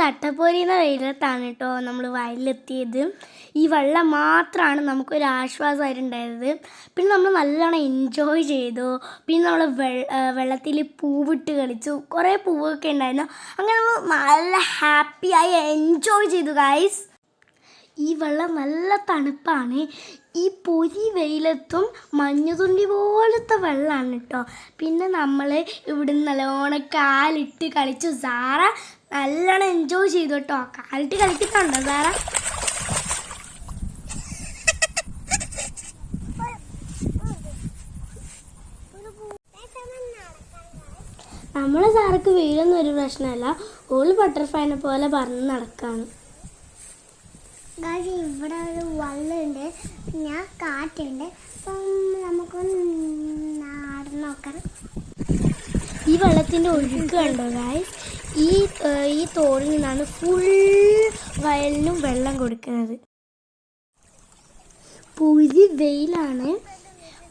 അട്ടപ്പോരിയുന്ന വെയിലത്താണ് കേട്ടോ നമ്മൾ വയലിലെത്തിയത്. ഈ വെള്ളം മാത്രമാണ് നമുക്കൊരു ആശ്വാസമായിട്ടുണ്ടായത്. പിന്നെ നമ്മൾ നല്ലോണം എൻജോയ് ചെയ്തു. പിന്നെ നമ്മൾ വെള്ളത്തിൽ പൂവിട്ട് കളിച്ചു. കുറേ പൂവൊക്കെ ഉണ്ടായിരുന്നു. അങ്ങനെ നമ്മൾ നല്ല ഹാപ്പിയായി എൻജോയ് ചെയ്തു ഗൈസ്. ഈ വെള്ളം നല്ല തണുപ്പാണ്. ഈ പൊരി വെയിലത്തും മഞ്ഞുതുള്ളി പോലത്തെ വെള്ളമാണ് കേട്ടോ. പിന്നെ നമ്മൾ ഇവിടുന്ന് നല്ലോണം കാലിട്ട് കളിച്ചു. സാറ നല്ലോണം എൻജോയ് ചെയ്തു കേട്ടോ. കാലിട്ട് കളിക്കുന്നുണ്ടോ സാറ? നമ്മളെ സാറക്ക് വെയിലൊന്നും ഒരു പ്രശ്നമല്ല. ഓള് ബട്ടർഫ്ലൈനെ പോലെ പറന്ന് നടക്കാണ്. ഇവിടെ ഒരു വള്ളമുണ്ട്, പിന്നെ കാറ്റുണ്ട്. അപ്പം നമുക്കൊന്ന് നടന്ന് നോക്കാം. ഈ വെള്ളത്തിൻ്റെ ഒഴുക്ക് കണ്ടോ ഗായ്സ്? ഈ തോടിൽ നിന്നാണ് ഫുൾ വയലിനും വെള്ളം കൊടുക്കുന്നത്. പൊരി വെയിലാണ്,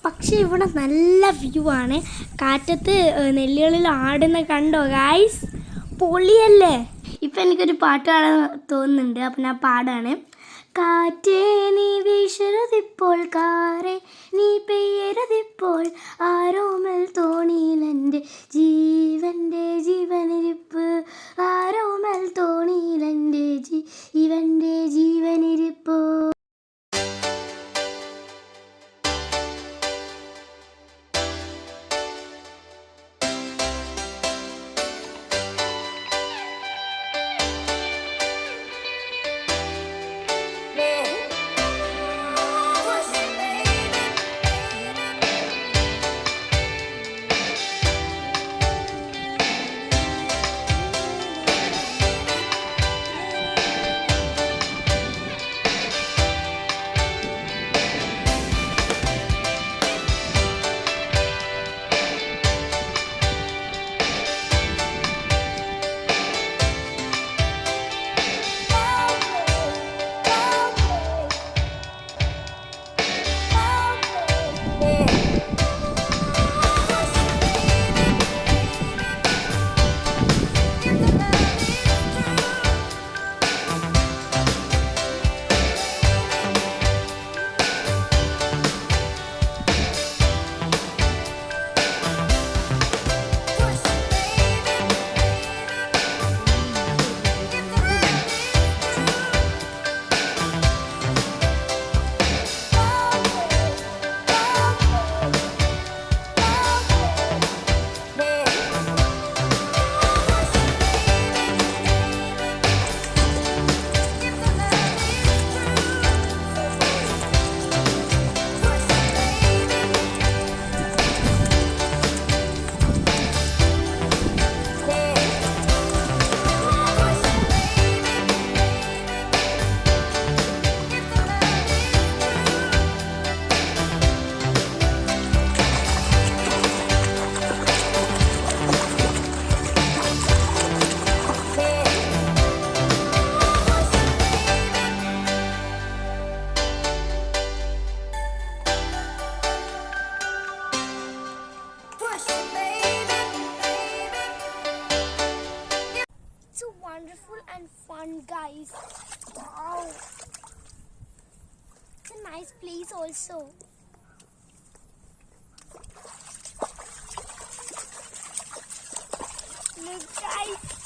പക്ഷെ ഇവിടെ നല്ല വ്യൂ ആണ്. കാറ്റത്ത് നെല്ലുകളിൽ ആടുന്ന കണ്ടോ ഗായ്സ്? പൊളിയല്ലേ? ഇപ്പം എനിക്കൊരു പാട്ട് പാടാൻ തോന്നുന്നുണ്ട്. അപ്പം ഞാൻ പാടാണ്. കാറ്റേ നീ വീശരുതിപ്പോൾ, കാറേ നീ പെയ്യരുതിപ്പോൾ, ആരോമൽ തോണിയിലെൻ്റെ ജീവൻ്റെ ജീവനിരിപ്പ്, ആരോമൽ തോണിയിലെൻ്റെ ജീവൻ്റെ ജീവനിരിപ്പ്. So wonderful and fun, guys. Wow, it's a nice place also. Look guys,